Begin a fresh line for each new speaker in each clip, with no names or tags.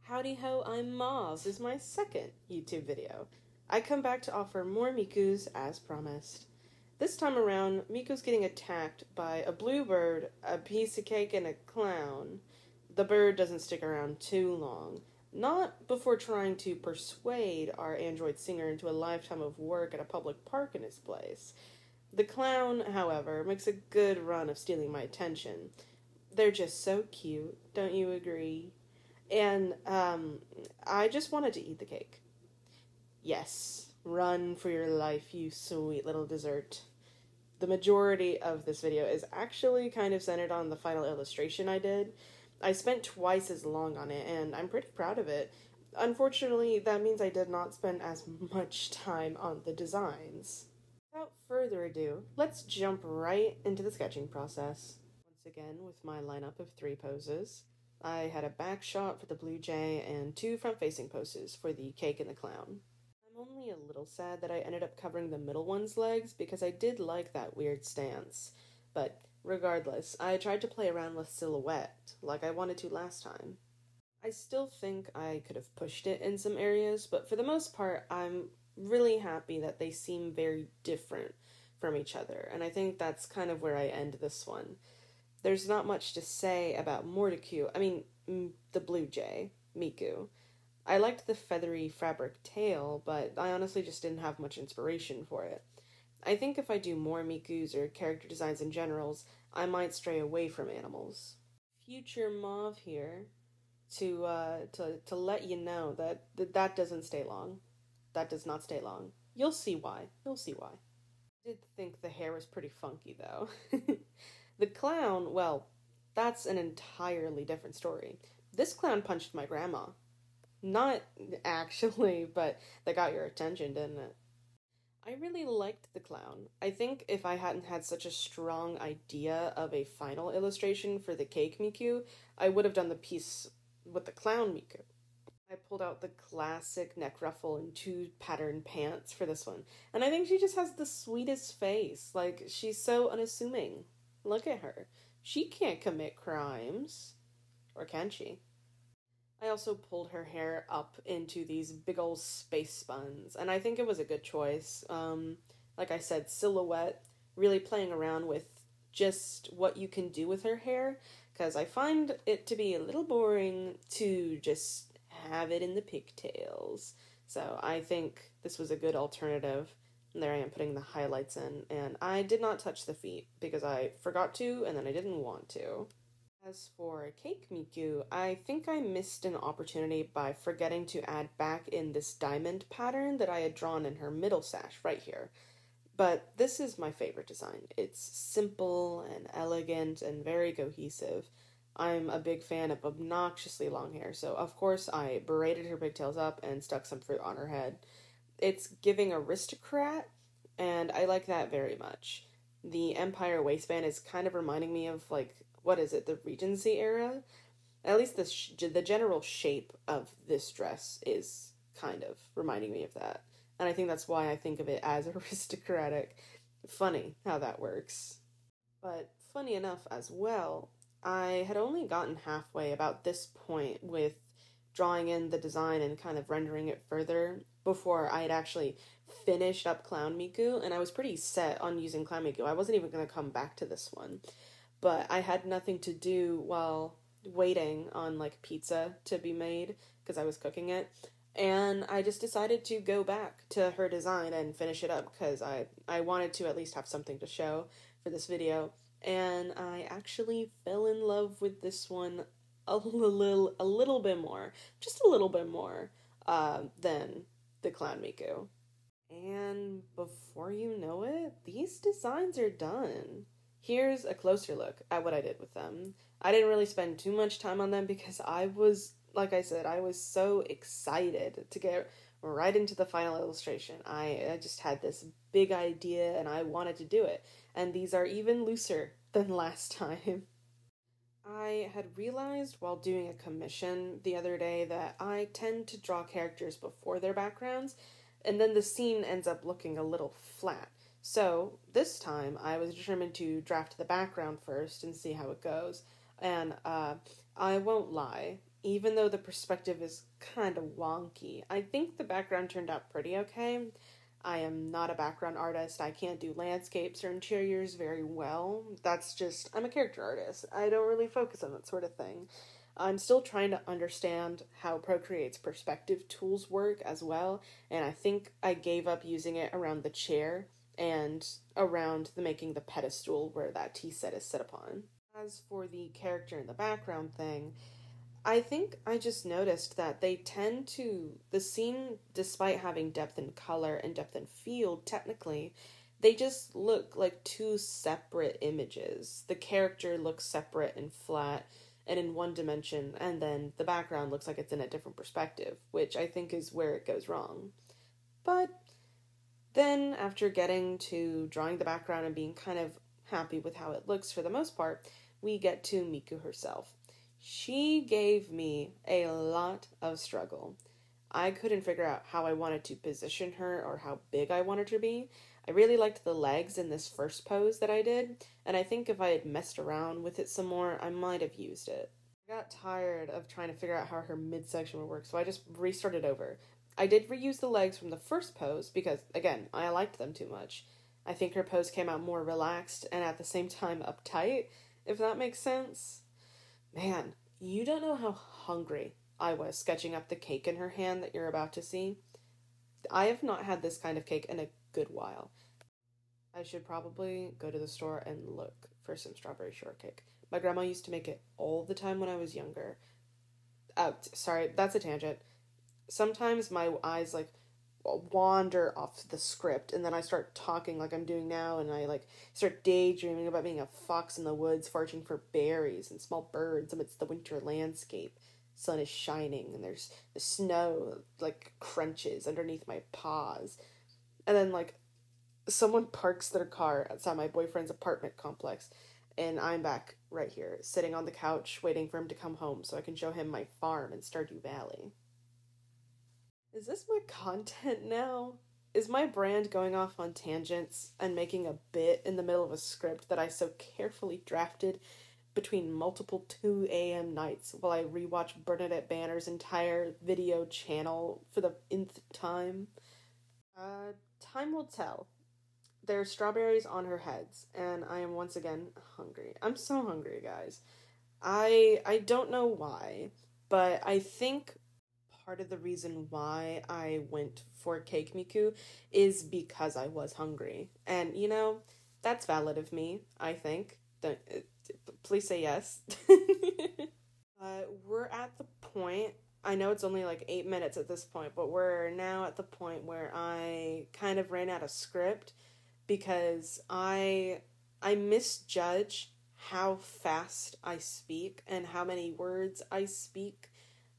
Howdy ho, I'm Mauve. This is my second YouTube video. I come back to offer more Mikus as promised. This time around, Miku's getting attacked by a bluebird, a piece of cake, and a clown. The bird doesn't stick around too long. Not before trying to persuade our android singer into a lifetime of work at a public park in his place. The clown, however, makes a good run of stealing my attention. They're just so cute, don't you agree? And I just wanted to eat the cake. Yes, run for your life, you sweet little dessert. The majority of this video is actually kind of centered on the final illustration I did. I spent twice as long on it, and I'm pretty proud of it. Unfortunately, that means I did not spend as much time on the designs. Without further ado, let's jump right into the sketching process. Once again, with my lineup of 3 poses. I had a back shot for the blue jay and 2 front-facing poses for the cake and the clown. I'm only a little sad that I ended up covering the middle one's legs because I did like that weird stance. But regardless, I tried to play around with silhouette like I wanted to last time. I still think I could have pushed it in some areas, but for the most part, I'm really happy that they seem very different from each other, and I think that's kind of where I end this one. There's not much to say about the blue jay, Miku. I liked the feathery fabric tail, but I honestly just didn't have much inspiration for it. I think if I do more Mikus or character designs in generals, I might stray away from animals. Future Mauve here to let you know that that doesn't stay long. That does not stay long. You'll see why. You'll see why. I did think the hair was pretty funky, though. The clown, well, that's an entirely different story. This clown punched my grandma. Not actually, but that got your attention, didn't it? I really liked the clown. I think if I hadn't had such a strong idea of a final illustration for the cake Miku, I would have done the piece with the clown Miku. I pulled out the classic neck ruffle and 2 patterned pants for this one, and I think she just has the sweetest face. Like, she's so unassuming. Look at her. She can't commit crimes. Or can she? I also pulled her hair up into these big ol' space buns, and I think it was a good choice. Like I said, silhouette, really playing around with just what you can do with her hair, because I find it to be a little boring to just have it in the pigtails. So I think this was a good alternative. And there I am putting the highlights in, and I did not touch the feet because I forgot to and then I didn't want to. As for Cake Miku, I think I missed an opportunity by forgetting to add back in this diamond pattern that I had drawn in her middle sash right here. But this is my favorite design. It's simple and elegant and very cohesive. I'm a big fan of obnoxiously long hair, so of course I braided her pigtails up and stuck some fruit on her head. It's giving aristocrat, and I like that very much. The Empire waistband is kind of reminding me of, like, what is it, the Regency era? At least the general shape of this dress is kind of reminding me of that. And I think that's why I think of it as aristocratic. Funny how that works. But funny enough as well, I had only gotten halfway about this point with drawing in the design and kind of rendering it further before I had actually finished up Clown Miku, and I was pretty set on using Clown Miku. I wasn't even going to come back to this one, but I had nothing to do while waiting on, like, pizza to be made, because I was cooking it, and I just decided to go back to her design and finish it up, because I wanted to at least have something to show for this video, and I actually fell in love with this one a little bit more, just a little bit more, than the Clown Miku. And before you know it, these designs are done. Here's a closer look at what I did with them. I didn't really spend too much time on them because I was, like I said, I was so excited to get right into the final illustration. I just had this big idea and I wanted to do it. And these are even looser than last time. I had realized while doing a commission the other day that I tend to draw characters before their backgrounds, and then the scene ends up looking a little flat. So this time I was determined to draft the background first and see how it goes. And I won't lie, even though the perspective is kind of wonky. I think the background turned out pretty okay. I am not a background artist. I can't do landscapes or interiors very well. I'm a character artist. I don't really focus on that sort of thing. I'm still trying to understand how Procreate's perspective tools work as well, and I think I gave up using it around the chair and around making the pedestal where that tea set is set upon. As for the character in the background thing, I think I just noticed that the scene, despite having depth in color and depth in field, technically, they just look like two separate images. The character looks separate and flat and in one dimension, and then the background looks like it's in a different perspective, which I think is where it goes wrong. But then, after getting to drawing the background and being kind of happy with how it looks for the most part, we get to Miku herself. She gave me a lot of struggle. I couldn't figure out how I wanted to position her or how big I wanted her to be. I really liked the legs in this first pose that I did, and I think if I had messed around with it some more, I might have used it. I got tired of trying to figure out how her midsection would work, so I just restarted over. I did reuse the legs from the first pose because, again, I liked them too much. I think her pose came out more relaxed and at the same time uptight, if that makes sense. Man, you don't know how hungry I was sketching up the cake in her hand that you're about to see. I have not had this kind of cake in a good while. I should probably go to the store and look for some strawberry shortcake. My grandma used to make it all the time when I was younger. Sorry, that's a tangent. Sometimes my eyes wander off the script and then I start talking like I'm doing now and I start daydreaming about being a fox in the woods foraging for berries and small birds amidst the winter landscape. Sun is shining and there's the snow crunches underneath my paws. And then someone parks their car outside my boyfriend's apartment complex and I'm back right here sitting on the couch waiting for him to come home so I can show him my farm in Stardew Valley. Is this my content now? Is my brand going off on tangents and making a bit in the middle of a script that I so carefully drafted between multiple 2 a.m. nights while I rewatch Bernadette Banner's entire video channel for the nth time? Time will tell. There are strawberries on her heads, and I am once again hungry. I'm so hungry, guys. I don't know why, but I think part of the reason why I went for Cake Miku is because I was hungry. And, that's valid of me, I think. Please say yes. We're at the point, I know it's only 8 minutes at this point, but we're now at the point where I kind of ran out of script because I misjudge how fast I speak and how many words I speak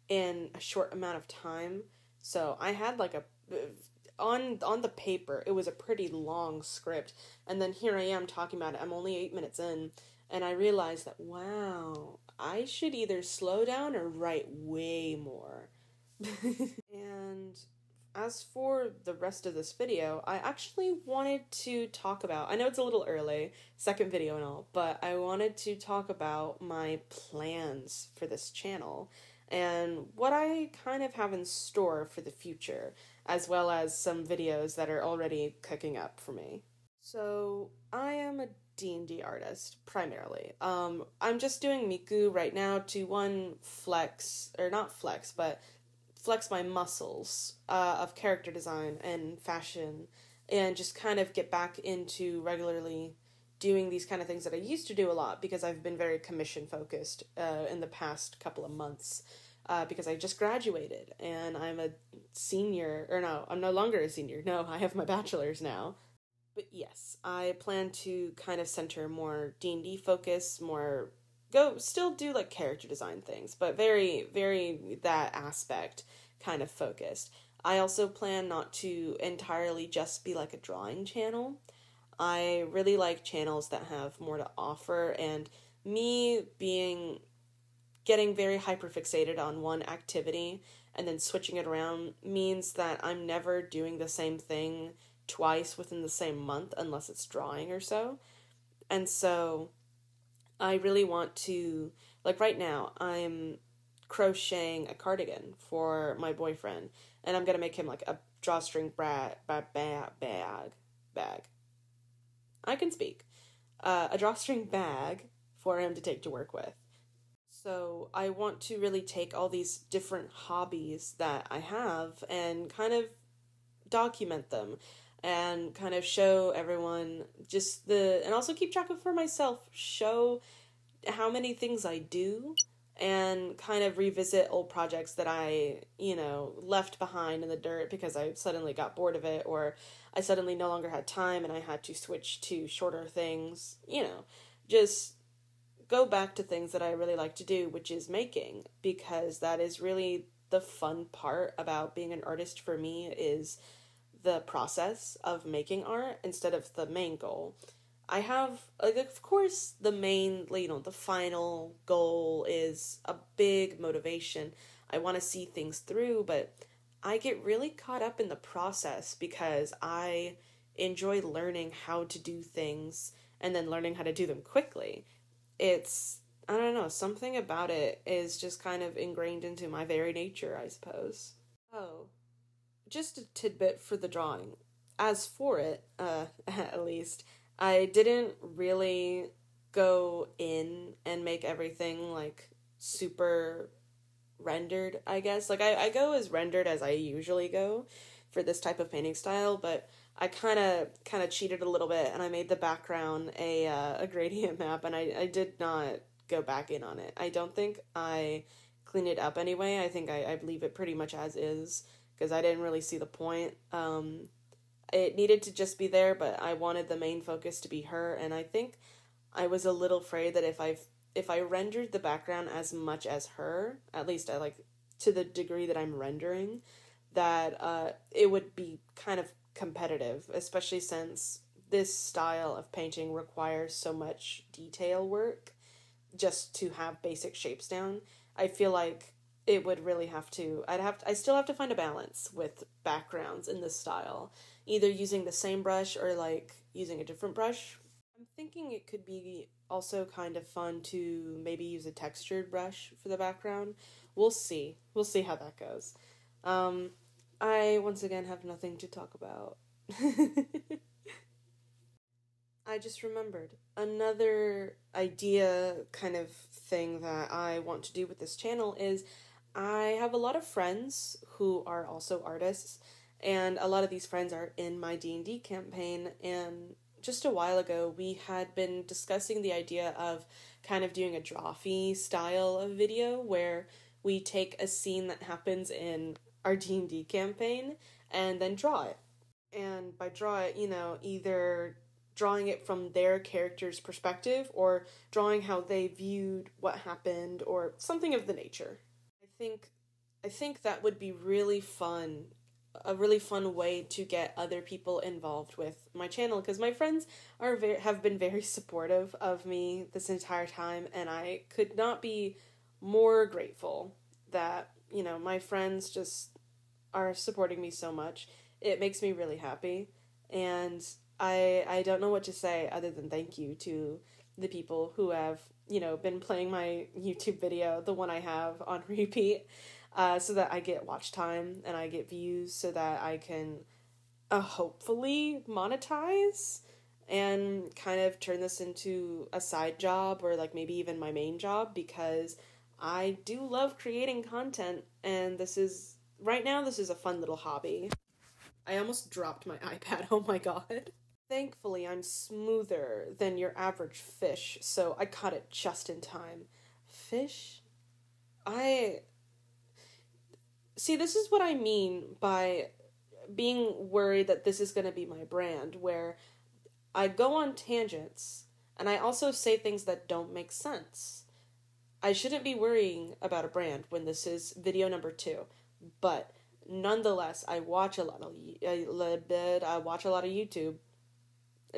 in a short amount of time. So I had on the paper it was a pretty long script, and then here I am talking about it. I'm only 8 minutes in and I realized that wow, I should either slow down or write way more. And as for the rest of this video, I actually wanted to talk about, I know it's a little early, second video and all, but I wanted to talk about my plans for this channel and what I kind of have in store for the future, as well as some videos that are already cooking up for me. So, I am a D&D artist, primarily. I'm just doing Miku right now to flex my muscles of character design and fashion, and just kind of get back into regularly doing these kind of things that I used to do a lot because I've been very commission focused in the past couple of months because I just graduated and I'm a senior, or no, I'm no longer a senior. No, I have my bachelor's now. But yes, I plan to kind of center more D&D focus, still do character design things, but very, very that aspect kind of focused. I also plan not to entirely just be a drawing channel. I really like channels that have more to offer, and me getting very hyperfixated on one activity and then switching it around means that I'm never doing the same thing twice within the same month unless it's drawing or so. And so I really want to, right now, I'm crocheting a cardigan for my boyfriend, and I'm gonna make him like a drawstring bag. I can speak. A drawstring bag for him to take to work with. So I want to really take all these different hobbies that I have and kind of document them and kind of show everyone and also keep track of for myself, show how many things I do and kind of revisit old projects that I, left behind in the dirt because I suddenly got bored of it, or I suddenly no longer had time and I had to switch to shorter things, just go back to things that I really like to do, which is making, because that is really the fun part about being an artist for me, is the process of making art instead of the main goal. I have, of course, the main, the final goal is a big motivation. I want to see things through, but I get really caught up in the process because I enjoy learning how to do things and then learning how to do them quickly. I don't know, something about it is just kind of ingrained into my very nature, I suppose. Oh, just a tidbit for the drawing. As for it, at least, I didn't really go in and make everything, super rendered, I guess. I go as rendered as I usually go for this type of painting style, but I kind of cheated a little bit, and I made the background a gradient map, and I did not go back in on it. I don't think I cleaned it up anyway. I think I leave it pretty much as is, because I didn't really see the point. It needed to just be there, but I wanted the main focus to be her, and I think I was a little afraid that if I rendered the background as much as her, at least to the degree that I'm rendering, that it would be kind of competitive, especially since this style of painting requires so much detail work just to have basic shapes down. I feel like it would really I still have to find a balance with backgrounds in this style, either using the same brush or using a different brush. I'm thinking it could be also kind of fun to maybe use a textured brush for the background. We'll see how that goes. I once again have nothing to talk about. I just remembered another idea kind of thing that I want to do with this channel is I have a lot of friends who are also artists, and a lot of these friends are in my D&D campaign, and just a while ago we had been discussing the idea of kind of doing a drawfee style of video where we take a scene that happens in our D&D campaign and then draw it. And by draw it, either drawing it from their character's perspective or drawing how they viewed what happened or something of the nature. I think that would be really fun, a really fun way to get other people involved with my channel, because my friends have been very supportive of me this entire time, and I could not be more grateful that, my friends just are supporting me so much. It makes me really happy, and I don't know what to say other than thank you to the people who have, been playing my YouTube video, the one I have on repeat, so that I get watch time and I get views so that I can hopefully monetize and kind of turn this into a side job or maybe even my main job, because I do love creating content, and right now this is a fun little hobby. I almost dropped my iPad, oh my god. Thankfully, I'm smoother than your average fish, so I caught it just in time. Fish? See, this is what I mean by being worried that this is going to be my brand, where I go on tangents, and I also say things that don't make sense. I shouldn't be worrying about a brand when this is video number 2, but nonetheless, I watch a lot of YouTube.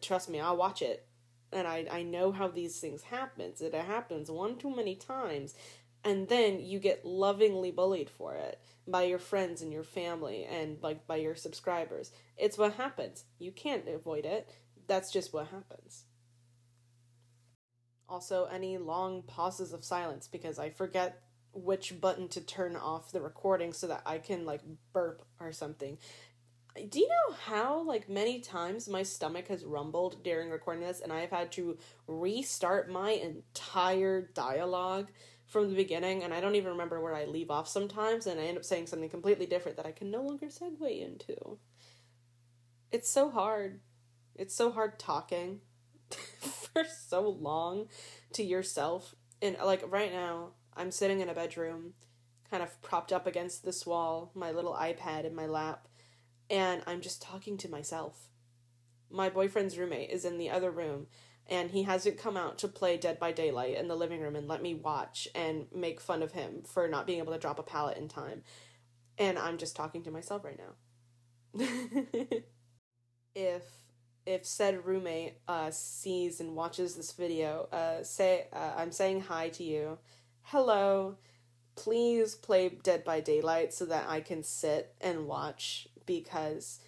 Trust me, I'll watch it, and I know how these things happen. It happens one too many times, and then you get lovingly bullied for it by your friends and your family and by your subscribers. It's what happens. You can't avoid it. That's just what happens. Also, any long pauses of silence, because I forget which button to turn off the recording so that I can, like, burp or something. Do you know how, like, many times my stomach has rumbled during recording this, and I've had to restart my entire dialogue from the beginning, and I don't even remember where I leave off sometimes, and I end up saying something completely different that I can no longer segue into. It's so hard. It's so hard talking for so long to yourself. And, like, right now, I'm sitting in a bedroom, kind of propped up against this wall, my little iPad in my lap, and I'm just talking to myself. My boyfriend's roommate is in the other room, and he hasn't come out to play Dead by Daylight in the living room and let me watch and make fun of him for not being able to drop a pallet in time. And I'm just talking to myself right now. If said roommate sees and watches this video, I'm saying hi to you. Hello. Please play Dead by Daylight so that I can sit and watch, because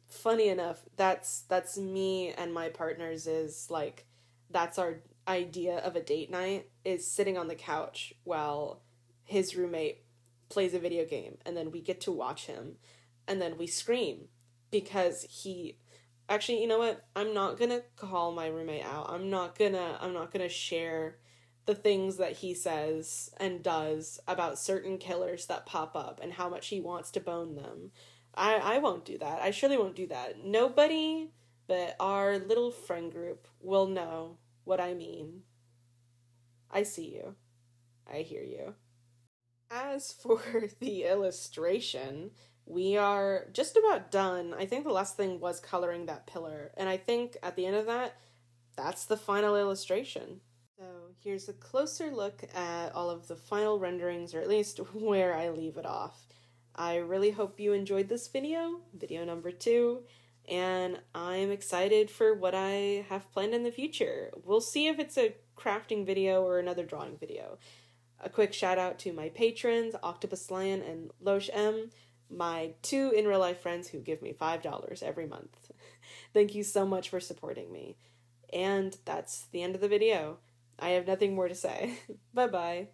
funny enough, that's me and my partner's is like, that's our idea of a date night, is sitting on the couch while his roommate plays a video game, and then we get to watch him, and then we scream because he actually, you know what, I'm not gonna call my roommate out. I'm not gonna share the things that he says and does about certain killers that pop up and how much he wants to bone them. I won't do that. I surely won't do that. Nobody but our little friend group will know what I mean. I see you. I hear you. As for the illustration, we are just about done. I think the last thing was coloring that pillar, and I think at the end of that, that's the final illustration. So here's a closer look at all of the final renderings, or at least where I leave it off. I really hope you enjoyed this video number 2, and I'm excited for what I have planned in the future. We'll see if it's a crafting video or another drawing video. A quick shout out to my patrons, Octopus Lion and Loesch M, my 2 in real life friends who give me $5 every month. Thank you so much for supporting me. And that's the end of the video. I have nothing more to say. Bye-bye.